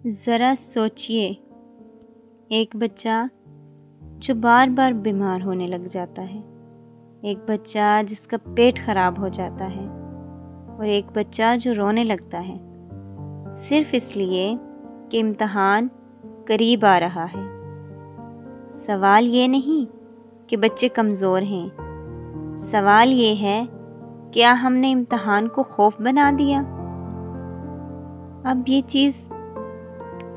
ذرا سوچئے، ایک بچہ جو بار بار بیمار ہونے لگ جاتا ہے، ایک بچہ جس کا پیٹ خراب ہو جاتا ہے، اور ایک بچہ جو رونے لگتا ہے صرف اس لیے کہ امتحان قریب آ رہا ہے۔ سوال یہ نہیں کہ بچے کمزور ہیں، سوال یہ ہے کیا ہم نے امتحان کو خوف بنا دیا؟ اب یہ چیز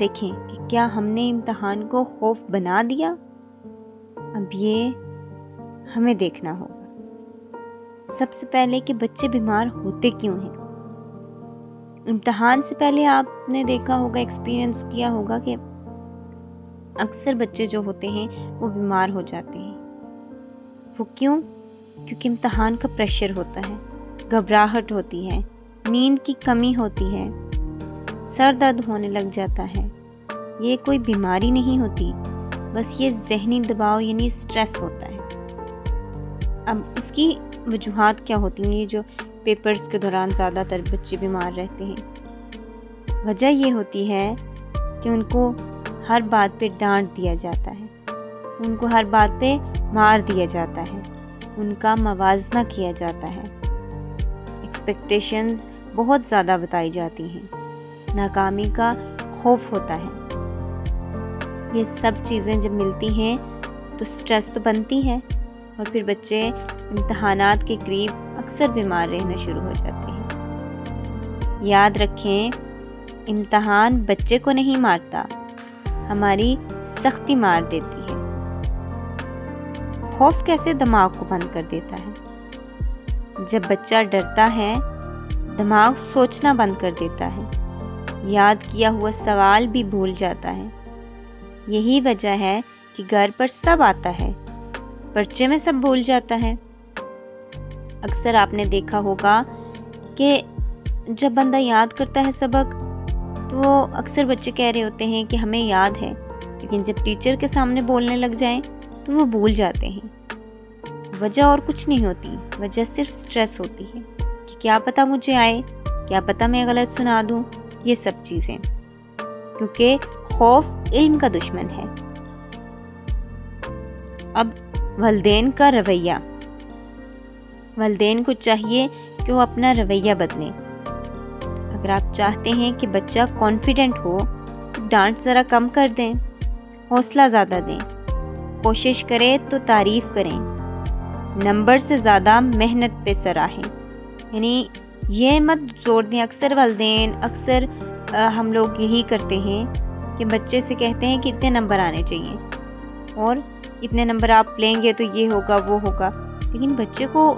دیکھیں کہ کیا ہم نے امتحان کو خوف بنا دیا؟ اب یہ ہمیں دیکھنا ہوگا سب سے پہلے کہ بچے بیمار ہوتے کیوں ہیں۔ امتحان سے پہلے آپ نے دیکھا ہوگا، ایکسپیرینس کیا ہوگا کہ اکثر بچے جو ہوتے ہیں وہ بیمار ہو جاتے ہیں۔ وہ کیوں؟ کیونکہ امتحان کا پریشر ہوتا ہے، گھبراہٹ ہوتی ہے، نیند کی کمی ہوتی ہے، سر درد ہونے لگ جاتا ہے۔ یہ کوئی بیماری نہیں ہوتی، بس یہ ذہنی دباؤ یعنی سٹریس ہوتا ہے۔ اب اس کی وجوہات کیا ہوتی ہیں؟ یہ جو پیپرز کے دوران زیادہ تر بچے بیمار رہتے ہیں، وجہ یہ ہوتی ہے کہ ان کو ہر بات پہ ڈانٹ دیا جاتا ہے، ان کو ہر بات پہ مار دیا جاتا ہے، ان کا موازنہ کیا جاتا ہے، ایکسپیکٹیشنز بہت زیادہ بتائی جاتی ہیں، ناکامی کا خوف ہوتا ہے۔ یہ سب چیزیں جب ملتی ہیں تو سٹریس تو بنتی ہے، اور پھر بچے امتحانات کے قریب اکثر بیمار رہنا شروع ہو جاتے ہیں۔ یاد رکھیں، امتحان بچے کو نہیں مارتا، ہماری سختی مار دیتی ہے۔ خوف کیسے دماغ کو بند کر دیتا ہے؟ جب بچہ ڈرتا ہے، دماغ سوچنا بند کر دیتا ہے، یاد کیا ہوا سوال بھی بھول جاتا ہے۔ یہی وجہ ہے کہ گھر پر سب آتا ہے، پرچے میں سب بھول جاتا ہے۔ اکثر آپ نے دیکھا ہوگا کہ جب بندہ یاد کرتا ہے سبق تو وہ اکثر بچے کہہ رہے ہوتے ہیں کہ ہمیں یاد ہے، لیکن جب ٹیچر کے سامنے بولنے لگ جائیں تو وہ بھول جاتے ہیں۔ وجہ اور کچھ نہیں ہوتی، وجہ صرف سٹریس ہوتی ہے کہ کیا پتہ مجھے آئے، کیا پتہ میں غلط سنا دوں، یہ سب چیزیں، کیونکہ خوف علم کا دشمن ہے۔ اب والدین کا رویہ، والدین کو چاہیے کہ وہ اپنا رویہ بدلیں۔ اگر آپ چاہتے ہیں کہ بچہ کانفیڈنٹ ہو تو ڈانٹ ذرا کم کر دیں، حوصلہ زیادہ دیں، کوشش کریں تو تعریف کریں، نمبر سے زیادہ محنت پہ سراہیں۔ یعنی یہ مت زور دیں، اکثر والدین، اکثر ہم لوگ یہی کرتے ہیں کہ بچے سے کہتے ہیں کہ اتنے نمبر آنے چاہیے اور اتنے نمبر آپ لیں گے تو یہ ہوگا وہ ہوگا، لیکن بچے کو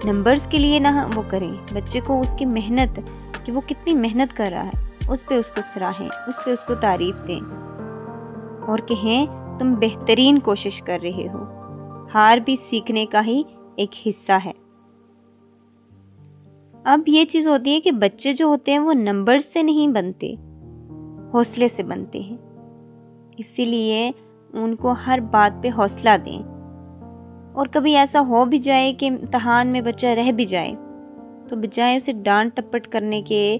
نمبرز کے لیے نہ وہ کریں، بچے کو اس کی محنت، کہ وہ کتنی محنت کر رہا ہے، اس پہ اس کو سراہیں، اس پہ اس کو تعریف دیں اور کہیں تم بہترین کوشش کر رہے ہو۔ ہار بھی سیکھنے کا ہی ایک حصہ ہے۔ اب یہ چیز ہوتی ہے کہ بچے جو ہوتے ہیں وہ نمبر سے نہیں بنتے، حوصلے سے بنتے ہیں، اسی لیے ان کو ہر بات پہ حوصلہ دیں۔ اور کبھی ایسا ہو بھی جائے کہ امتحان میں بچہ رہ بھی جائے تو بجائے اسے ڈانٹ ٹپٹ کرنے کے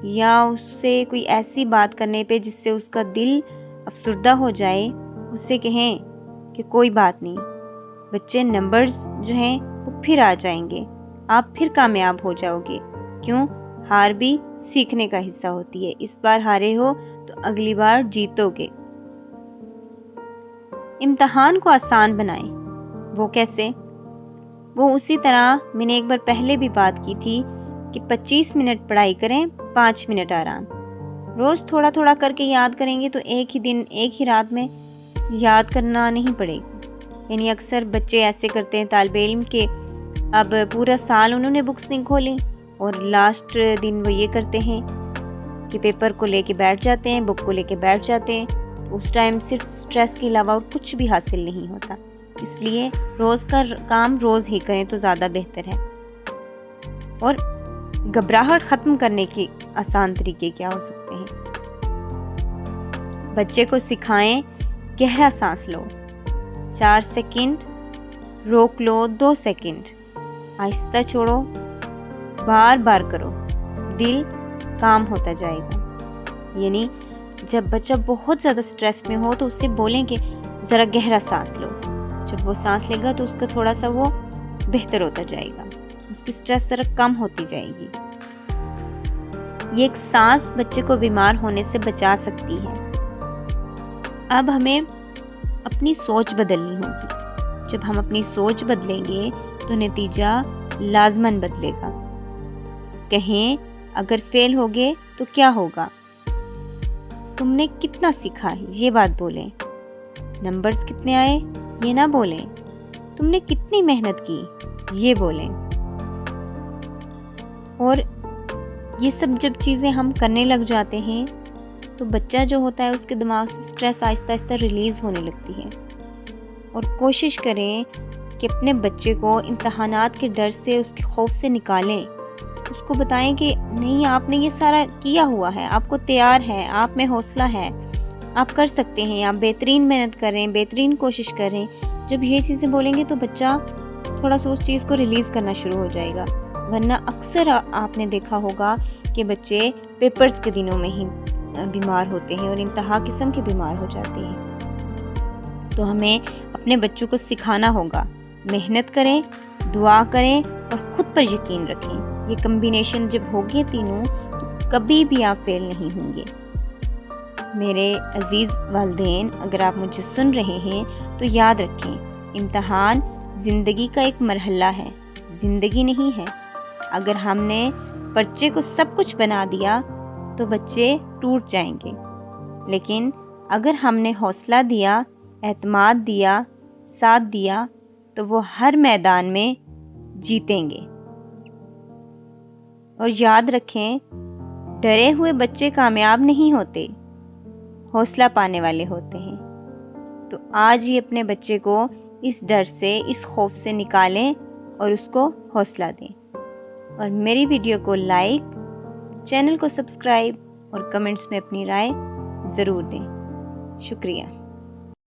یا اس سے کوئی ایسی بات کرنے پہ جس سے اس کا دل افسردہ ہو جائے، اس سے کہیں کہ کوئی بات نہیں، بچے نمبرز جو ہیں وہ پھر آ جائیں گے، آپ پھر کامیاب ہو جاؤ گے۔ کیوں؟ ہار بھی سیکھنے کا حصہ ہوتی ہے، اس بار ہارے ہو تو اگلی بار جیتو گے۔ امتحان کو آسان بنائیں۔ وہ کیسے؟ وہ اسی طرح میں نے ایک بار پہلے بھی بات کی تھی کہ 25 منٹ پڑھائی کریں، 5 منٹ آرام۔ روز تھوڑا تھوڑا کر کے یاد کریں گے تو ایک ہی دن، ایک ہی رات میں یاد کرنا نہیں پڑے گا۔ یعنی اکثر بچے ایسے کرتے ہیں طالب علم کے اب پورا سال انہوں نے بکس نہیں کھولی اور لاسٹ دن وہ یہ کرتے ہیں کہ پیپر کو لے کے بیٹھ جاتے ہیں، بک کو لے کے بیٹھ جاتے ہیں، اس ٹائم صرف سٹریس کے علاوہ اور کچھ بھی حاصل نہیں ہوتا۔ اس لیے روز کا کام روز ہی کریں تو زیادہ بہتر ہے۔ اور گھبراہٹ ختم کرنے کے آسان طریقے کیا ہو سکتے ہیں؟ بچے کو سکھائیں گہرا سانس لو، 4 سیکنڈ روک لو، 2 سیکنڈ آہستہ چھوڑو، بار بار کرو، دل کام ہوتا جائے گا۔ یعنی جب بچہ بہت زیادہ سٹریس میں ہو تو اسے بولیں کہ ذرا گہرا سانس لو. جب وہ سانس لے گا تو اس کا تھوڑا سا وہ بہتر ہوتا جائے گا, اس کی سٹریس ذرا کم ہوتی جائے گی. یہ ایک سانس بچے کو بیمار ہونے سے بچا سکتی ہے. اب ہمیں اپنی سوچ بدلنی ہوگی. جب ہم اپنی سوچ بدلیں گے تو نتیجہ لازماً بدلے گا. کہیں اگر فیل ہوگے تو کیا ہوگا؟ تم نے کتنا سیکھا ہے یہ بات بولیں. نمبرز کتنے آئے یہ نہ بولیں. تم نے کتنی محنت کی یہ بولیں. اور یہ سب جب چیزیں ہم کرنے لگ جاتے ہیں تو بچہ جو ہوتا ہے اس کے دماغ سے سٹریس آہستہ آہستہ ریلیز ہونے لگتی ہے. اور کوشش کریں کہ اپنے بچے کو امتحانات کے ڈر سے, اس کے خوف سے نکالیں. اس کو بتائیں کہ نہیں, آپ نے یہ سارا کیا ہوا ہے, آپ کو تیار ہے, آپ میں حوصلہ ہے, آپ کر سکتے ہیں, آپ بہترین محنت کریں, بہترین کوشش کریں. جب یہ چیزیں بولیں گے تو بچہ تھوڑا سا اس چیز کو ریلیز کرنا شروع ہو جائے گا. ورنہ اکثر آپ نے دیکھا ہوگا کہ بچے پیپرز کے دنوں میں ہی بیمار ہوتے ہیں اور انتہا قسم کے بیمار ہو جاتے ہیں. تو ہمیں اپنے بچوں کو سکھانا ہوگا, محنت کریں, دعا کریں اور خود پر یقین رکھیں. یہ کمبینیشن جب ہوگی تینوں تو کبھی بھی آپ فیل نہیں ہوں گے. میرے عزیز والدین, اگر آپ مجھے سن رہے ہیں تو یاد رکھیں, امتحان زندگی کا ایک مرحلہ ہے, زندگی نہیں ہے. اگر ہم نے پرچے کو سب کچھ بنا دیا تو بچے ٹوٹ جائیں گے. لیکن اگر ہم نے حوصلہ دیا, اعتماد دیا, ساتھ دیا تو وہ ہر میدان میں جیتیں گے. اور یاد رکھیں, ڈرے ہوئے بچے کامیاب نہیں ہوتے, حوصلہ پانے والے ہوتے ہیں. تو آج ہی اپنے بچے کو اس ڈر سے, اس خوف سے نکالیں اور اس کو حوصلہ دیں. اور میری ویڈیو کو لائک, چینل کو سبسکرائب اور کمنٹس میں اپنی رائے ضرور دیں. شکریہ.